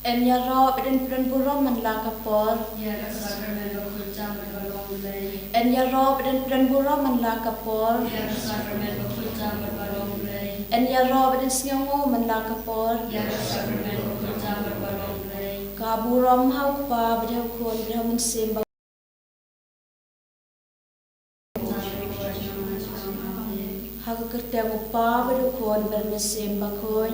En ya rob den burom man la kapor. En ya rob den burom man la kapor. En ya rob den sngongo man la kapor. Ka burom hau pa bidau kon bidau man semba. Haga kerja upa berdukun bermesin bakoi,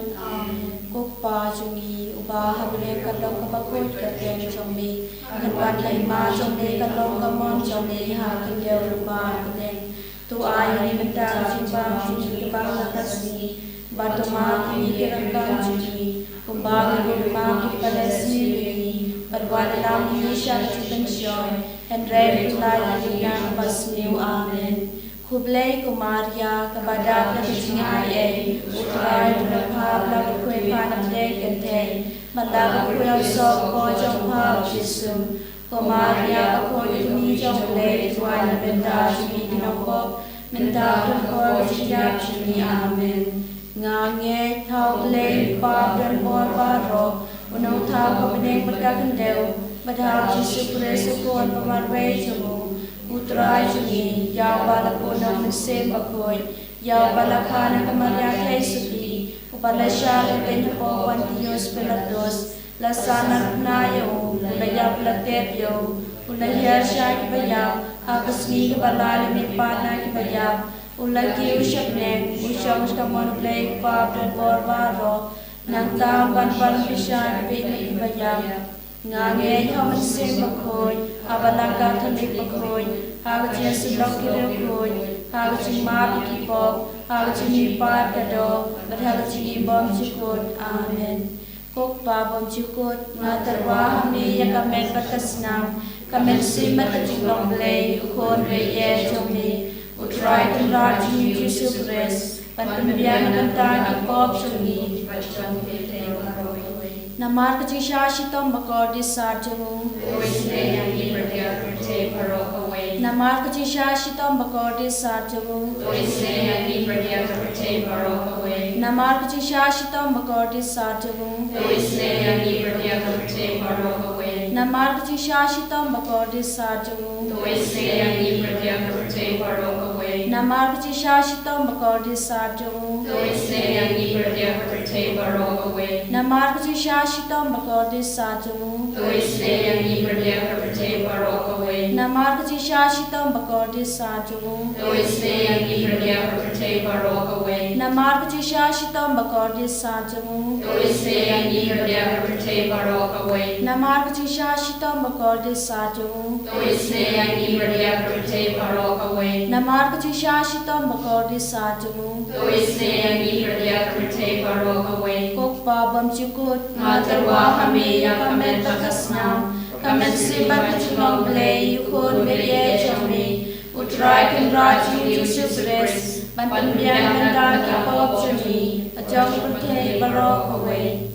upa jungi upa habile kalong kabakoi kerja jomi, kerban lima jomi kalong kamon jomi hakin dia upa kene, tu ayah benda jimbang jungi bang lakasni, batu maki kerangkan jungi, kumbang rumah kipalesi ini, berbuat dalam Indonesia pension, and ready life yang pasniu amin. Kublai kumaria kepada Jingisynei-blei utrai berapa lalu kue panas dek malam kue osok bojong hal jisu kumaria kue demi jomblai tuan benda jumi dinokok minta berkor siap jumi amin ngange thau blai pa dan bor baro unau thau kebening berkakendeu badal jisu presukun pemarwai jemu Utrai jungi, yau balakona mesin bakoi, yau balakana kemaria kaisuki, upala syar den pawan tios pelados, lasana nayo, ulaya pelatep yo, ulaya syar kibayau, habasni kebalali mipana kibayau, ulagi usyakne, usyang uskamon blake pap dan borbaro, nang tamban pan pisyan pili kibayau. Ngange hau mesin bakoi, abalaga talik bakoi, hau jesu lokir bakoi, hau cima biki pop, hau cimi pat kado, berhau cimi bom cukut, amin. Kok pa bom cukut, ngatarwa hami yang kamen batasnam, kamen simat kejulong blai, ukon reye jomi, utrai kenrat jimi Yesus Kristus, pantembian bentang kipop jomi, bacang pete baroi. Namar kecisa sitom bakor di sarjamu. Namar kecisa sitom bakor di sarjamu. Namar kecisa sitom bakor di sarjamu. Namar kecisa sitom bakor di sarjamu. Namar kecisa sitom bakor di sarjamu. Namar kecisa Shitom bakor di sajamu. Namar kecisa shitom bakor di sajamu. Namar kecisa shitom bakor di sajamu. Namar kecisa shitom bakor di sajamu. Namar kecisa shitom bakor di sajamu. Kok babam cukut Matarwa kami yang kamen bakasnam, kamen sibat kejulong blai, yukun merie jomi, utrai kenrat Yesus Kristus, pantembian bentang kipop jomi, ajong pertei barok away.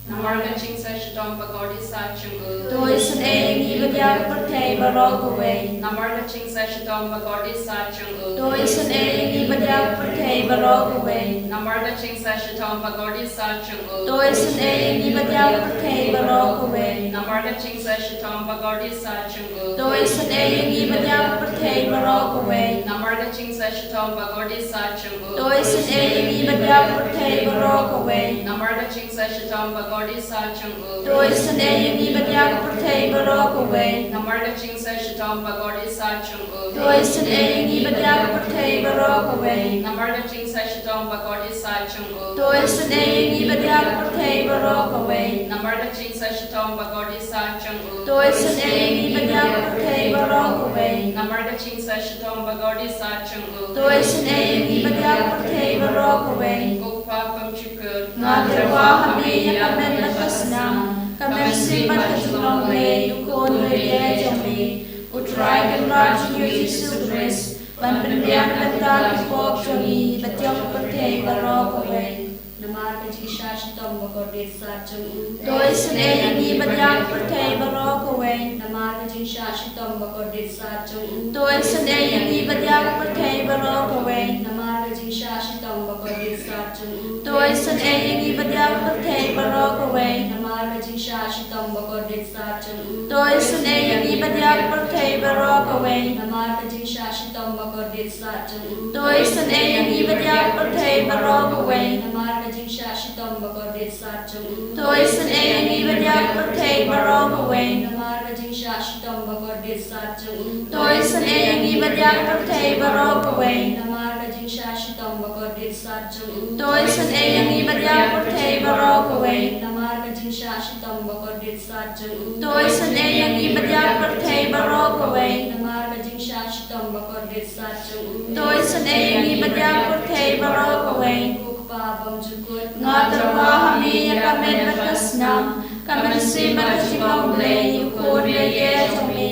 Namar kacing sa shitom bakor di sarjamu. Tuisan engi badyak pertei barok away. Namar kacing sa shitom bakor di sarjamu. Tuisan engi badyak pertei barok away. Namar kacing sa shitom bakor di sarjamu. Tuisan engi badyak pertei barok away. Namar kacing sa shitom bakor di sarjamu. Tuisan engi badyak pertei barok away. Namar kacing sa shitom bakor di sarjamu. Tuisan engi badyak pertei barok away. Namar kacing sa shitom bakor di sarjamu. Tuisan engi badyak pertei barok away. Namar kacing sa shitom bakor di sarjamu. Tuisan engi badyak pertei barok away. Namar kacing sa shitom bakor di sarjamu. Tuisan engi badyak pertei barok away. Namar kacing sa shitom bakor di sarjamu. Tuisan engi badyak pertei barok away. Namar kacing sa shitom bakor di sarjamu. Tuisan engi badyak pertei barok away. Kukpa pamchukut Ngatarwa kami yang kamen bakasnam, kamen sibat kejulong blai, yukun merie jomi, utrai kenrat Yesus Kristus, pantembian bentang kipop jomi, bajong pertei barok away. Namar kecisa shitom bakor di sarjamu. Tuisan engi badyak pertei barok away. Namar kecisa shitom bakor di sarjamu. Tuisan engi badyak pertei barok away. Namar kecisa shitom bakor di sarjamu. Tuisan engi badyak pertei barok away. Namar kecisa shi tom ba ko det sa chung u Tôi xin ai yang i badyak per thei barok away. namar ka jing sha shi tom ba ko det sa chung u Tôi xin ai yang i badyak per thei barok away. namar ka jing sha shi tom ba ko det sa chung u Tôi xin ai yang i badyak per thei barok away. namar ka jing sha shi tom ba ko det sa chung u Tôi xin ai yang i badyak per thei barok away. namar ka jing sha shi tom ba ko det sa chung u Tôi xin ai yang i badyak per thei barok away. namar ka jing sha shi tom ba ko det sa chung u Tôi xin ai yang i badyak per thei barok away. namar ka jing sha shi tom ba ko det sa chung u Tôi xin ai yang i badyak per thei barok away. pa bam chukut Ngatarwa hami kamen batasnam kamen siman Jingisynei-blei ukod ye chami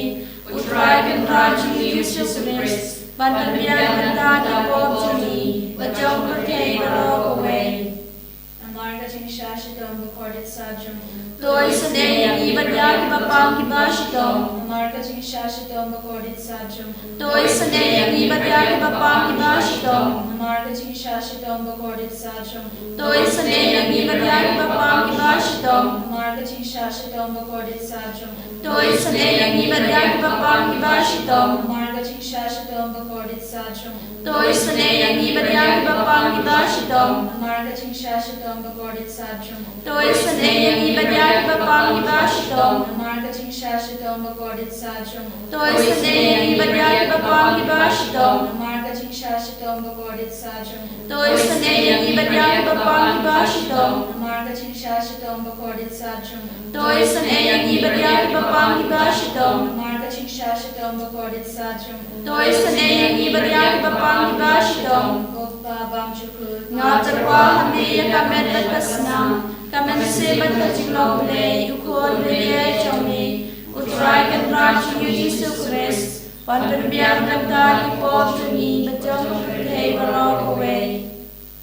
utragan raju Jesus Christ bantan biar bantan bob chami bajong perthei barok away. Namar ka Jingisynei-blei recorded sa chung u. Tôi xin ai yang i badyak bapang kibashitong. Namar ka Jingisynei-blei recorded sa chung u. Tôi xin ai yang i badyak bapang kibashitong. Namar ka Jingisynei-blei recorded sa chung u. Tôi xin ai yang i badyak bapang kibashitong. Namar ka Jingisynei-blei recorded sa chung u. Tôi xin ai yang i badyak bapang kibashitong. Namar ka Jingisynei-blei recorded sa chung u. Tôi xin ai yang i badyak bapang kibashitong. Namar ka Jingisynei-blei recorded sa chung u. Tôi xin ai yang i badyak bapang kibashitong. Namar ka Jingisynei-blei recorded sa chung u. Tôi xin ai yang i badyak bapang kibashitong. Namar ka Jingisynei-blei recorded sa chung u. Tôi xin ai yang i badyak bapang kibashitong. Namar ka Jingisynei-blei recorded sa chung u. Tôi xin ai yang i badyak bapang kibashitong. Namar ka Jingisynei-blei recorded sa chung u. Tôi xin ai yang i badyak bapang kibashitong. Pa bam chukut Ngatarwa hami kamen batasnam kamen siman Jingisynei-blei ukod ye chami utragan raju Jesus Christ bantan biar bantan bob chami bajong perthei barok away.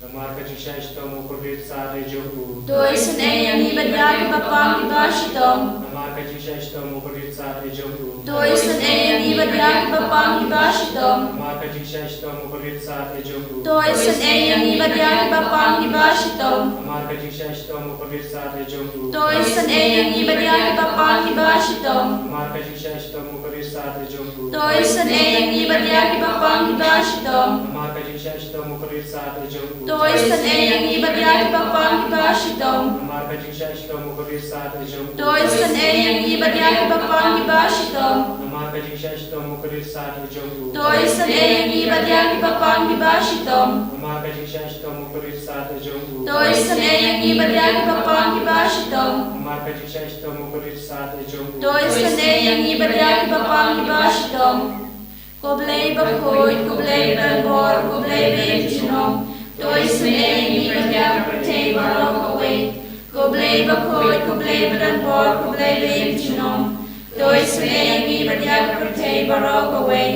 Namar ka Jingisynei-blei recorded sa chung u. Tôi xin ai yang i badyak bapang kibashitong. Namar ka Jingisynei-blei recorded sa chung u. Tôi xin ai yang i badyak bapang kibashitong. Namar ka Jingisynei-blei recorded sa chung u. Tôi xin ai yang i badyak bapang kibashitong. Namar ka Jingisynei-blei recorded sa chung u. Tôi xin ai yang i badyak bapang kibashitong. Namar ka Jingisynei-blei recorded sa chung u. Tôi xin ai yang i badyak bapang kibashitong. Namar ka Jingisynei-blei recorded sa chung u. Tôi xin ai yang i badyak bapang kibashitong. Namar ka Jingisynei-blei recorded sa chung u. Tôi xin ai yang i badyak bapang kibashitong. Namar ka Jingisynei-blei recorded sa chung u. Tôi xin ai yang i badyak bapang kibashitong. Namar ka Jingisynei-blei recorded sa chung u. Tôi xin ai yang i badyak bapang kibashitong. Namar ka Jingisynei-blei recorded sa chung u. Tôi xin ai yang i badyak bapang kibashitong. Ko blei bakhoi ko blei dan bor ko blei bim chinom. Tôi xin ai yang i badyak perthei barok away. Ko blei bakhoi ko blei dan bor ko blei bim chinom. Tôi xin ai yang i badyak perthei barok away.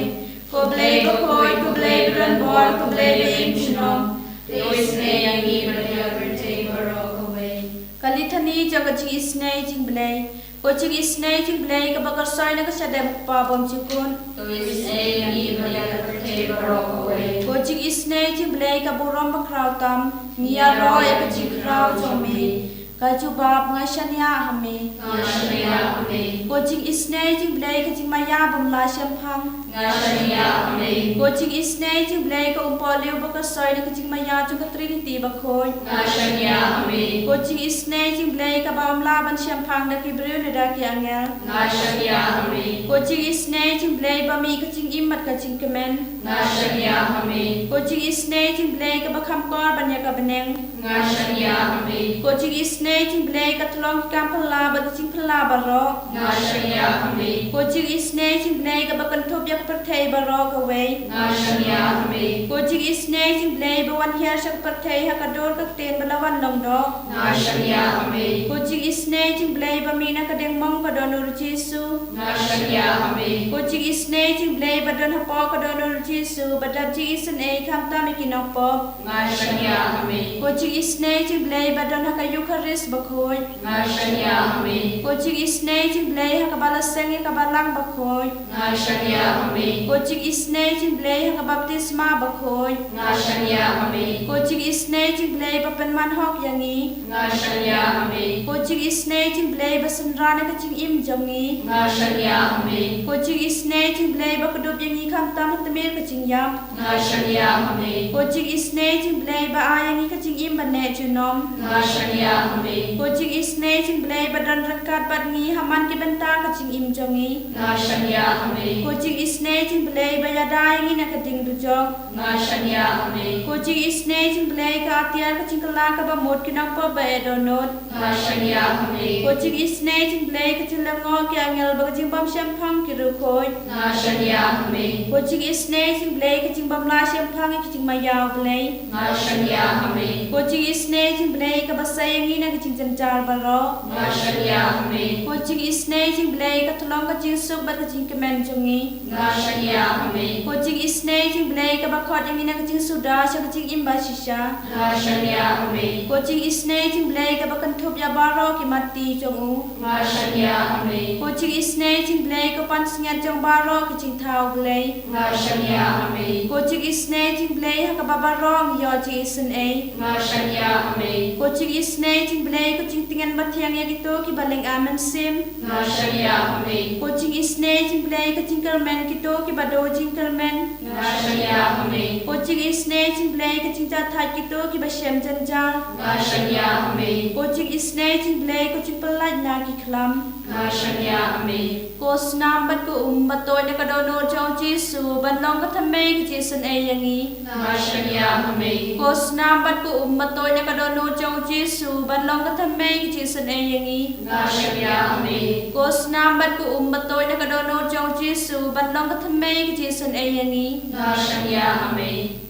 Ko blei bakhoi ko blei dan bor ko blei bim chinom. Tôi xin ai yang i badyak perthei barok away. Kalithani jaga Jingisynei-blei ko Jingisynei-blei ka bakar soi na ka sadem pa bom chukun. tôi sẽ đi vào nhà thầy bảo vệ Ko Jingisynei-blei ka borom bakrau tam nia ro ya ka jikrau chomi ka jubab nga shania hami. ngashania ame Ko Jingisynei-blei ka jingmaya bom la shem phang. ngashania ame Ko Jingisynei-blei ka umpoliu bakar soi na ka jingmaya chung ka Trinity bakhoi. ngashania ame Ko Jingisynei-blei ka bom la ban shem phang da ki breu ne da ki angel. ngashania ame Ko Jingisynei-blei ba mi ka jing imat ka jing kemen. ngashania ame Ko Jingisynei-blei ka bakham kor ban ya ka beneng. ngashania ame Ko Jingisynei-blei ka thlong kam phala ba ka jing phala ba ro. ngashania ame Ko Jingisynei-blei ka bakan thop ya ka perthei ba ro ka wei. ngashania ame Ko Jingisynei-blei ba wan hiar sa ka perthei ha ka dor ka ten ba lawan long do. ngashania ame Ko Jingisynei-blei ba mi na ka deng mong ka donor Jesu. ngashania ame Ko Jingisynei-blei ba don ha po ka donor Jesu ba da Jingisynei kham ta mi kinok po. ngashania ame Ko Jingisynei-blei ba don ha ka Eucharist ba khoi. ngashania ame Ko Jingisynei-blei ha ka bala seng ya ka balang ba khoi. ngashania Amen. Coaching Jingisynei-blei haka baptisma bakhoi. Ngashania Amen. Coaching Jingisynei-blei bapen manhok yangi. Ngashania Amen. Coaching Jingisynei-blei basenrana kaching im jongi. Ngashania Amen. Coaching Jingisynei-blei bakadup yangi kam tam tamir kaching yam. Ngashania Amen. Coaching Jingisynei-blei ba ayangi kaching im bane junom. Ngashania Amen. Coaching Jingisynei-blei badan rangkat badngi haman ki benta kaching im jongi. Ngashania Amen. Coaching Jingisynei-blei bayada yangi nakading dujong. Ngashania Amen. Coaching Jingisynei-blei ka atiar kaching kala ka ba mod kinakpa ba edonot. Ngashania Amen. Coaching Jingisynei-blei kaching lango ki angel ba kaching bam syampang ki rukhoi. Ngashania Amen. Coaching Jingisynei-blei kaching bam la syampang kaching mayaw blei. Ngashania Amen. Coaching Jingisynei-blei ka basayangi na kaching janjar baro. Ngashania Amen. Coaching Jingisynei-blei ka tulong kaching suk ba kaching kemen jongi. Ngashania Amen. Coaching Jingisynei-blei ka bakhot yangi na kaching suda sya kaching imba shisha. Ngashania Amen. Coaching Jingisynei-blei ka bakantup ya baro ki mati jongu. Ngashania Amen. Coaching Jingisynei-blei ka pansingat jong baro kaching thau blei. Ngashania Amen. Coaching Jingisynei-blei haka babarong yo Jingisynei. Ngashania Amen. Coaching Jingisynei-blei kaching tingan bathiang ya gitu ki baleng amen sim. Ngashania Amen. Coaching Jingisynei-blei kaching kelmen gitu ki bado jing kelmen. Ngashania Amen. Coaching Jingisynei-blei kaching jathat gitu ki basyam janjal. Ngashania Amen. Coaching Jingisynei-blei kaching pelaj na ki khlam. Ngashania Amen. Kos nambat ko batoi na kadono jong Jisu banlong kathamei ki Jingisynei yangi. Ngashania Amen. Kos nambat ko batoi na kadono jong Jisu banlong kathamei ki Jingisynei yangi. Ngashania Amen. Kos nambat ko batoi na kadono jong Jisu banlong kathamei ki Jingisynei yangi. Ngashania Amen.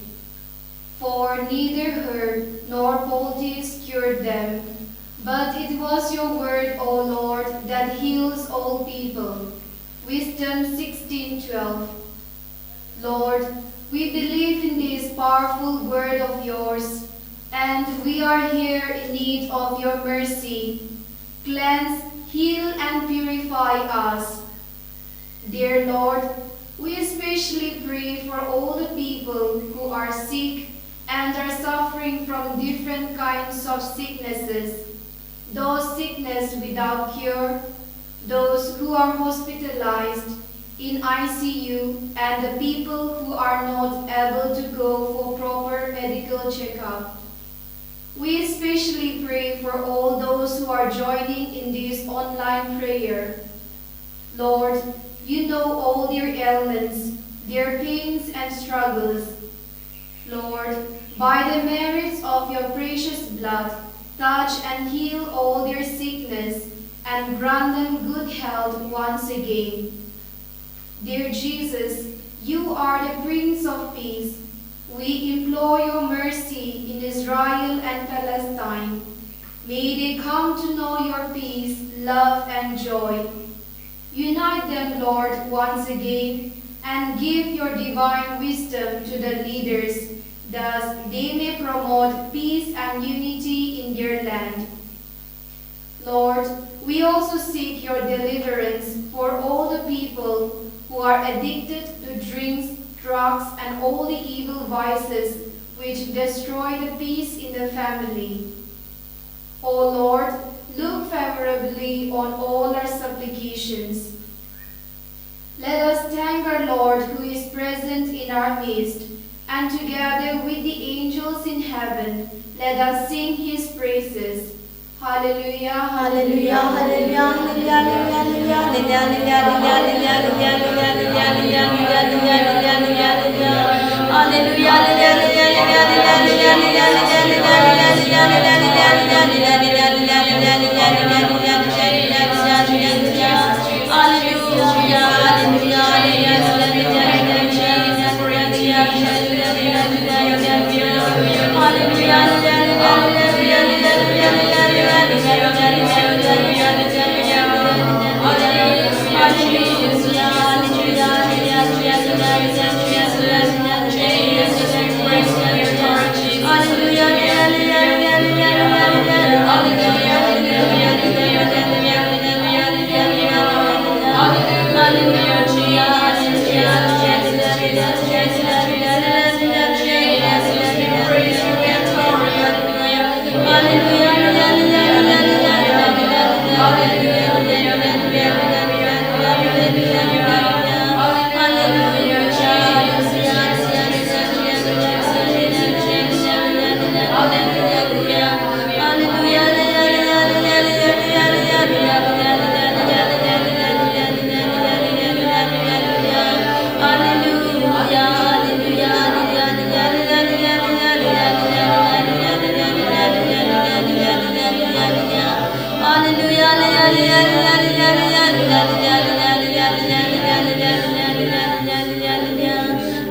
For neither herb nor poultice cured them, but it was your word, O Lord, that heals all people. Wisdom 16:12. Lord, we believe in this powerful word of yours, and we are here in need of your mercy. Cleanse, heal, and purify us. Dear Lord, we especially pray for all the people who are sick and are suffering from different kinds of sicknesses, those sickness without cure, those who are hospitalized in ICU, and the people who are not able to go for proper medical checkup. We especially pray for all those who are joining in this online prayer. Lord, you know all their ailments, their pains and struggles. Lord, by the merits of your precious blood, touch and heal all their sickness and grant them good health once again. Dear Jesus, you are the Prince of Peace. We implore your mercy in Israel and Palestine. May they come to know your peace, love, and joy. Unite them, Lord, once again, and give your divine wisdom to the leaders. Thus, they may promote peace and unity in their land. Lord, we also seek your deliverance for all the people who are addicted to drinks, drugs, and all the evil vices which destroy the peace in the family. O Lord, look favorably on all our supplications. Let us thank our Lord who is present in our midst, and together with the angels in heaven, let us sing his praises. Hallelujah, hallelujah, hallelujah, hallelujah, hallelujah, Hallelujah.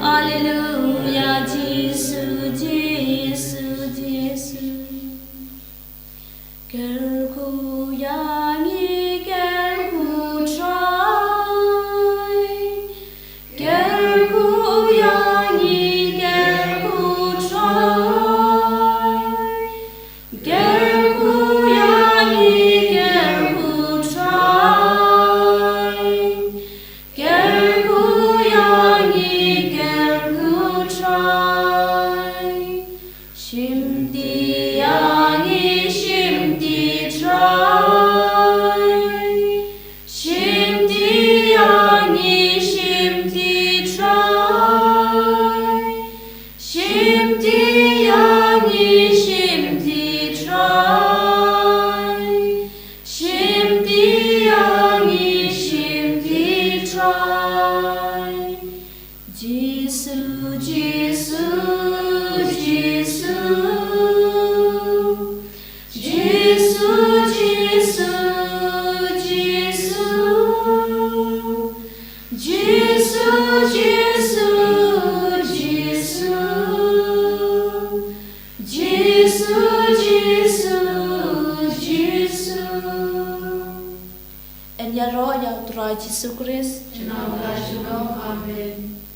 Alleluia, Gesù, Gesù, Gesù. Kelku yangi, kelku trai. Kelku yangi, kelku trai. Kelku yangi, kelku trai. Kelku yangi, kelku trai. Shimti yangi, shimti trai. Shimti yangi, shimti trai. Shimti yangi, shimti trai. Shimti yangi, shimti trai. Gesù, Gesù, Gesù. Gesù, Gesù, Gesù. Gesù, Gesù, Gesù. Gesù, Gesù, Gesù. En jag rör jag drar Jesus Kristus. Nama Tuhan, amin.